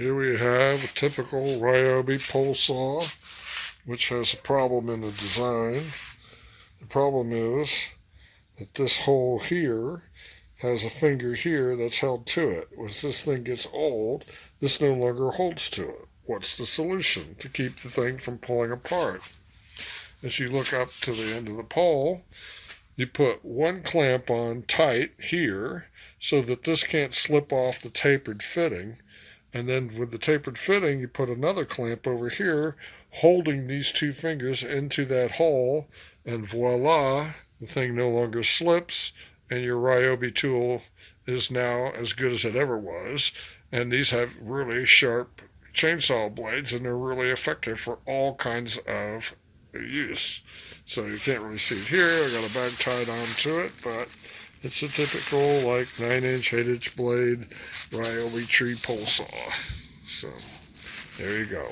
Here we have a typical Ryobi pole saw, which has a problem in the design. The problem is that this hole here has a finger here that's held to it. As this thing gets old, this no longer holds to it. What's the solution to keep the thing from pulling apart? As you look up to the end of the pole, you put one clamp on tight here so that this can't slip off the tapered fitting. And then with the tapered fitting, you put another clamp over here, holding these two fingers into that hole, and voila, the thing no longer slips, and your Ryobi tool is now as good as it ever was. And these have really sharp chainsaw blades, and they're really effective for all kinds of use. So you can't really see it here. I got a bag tied onto it, but it's a typical like 9-inch, 8-inch blade Ryobi tree pole saw. So there you go.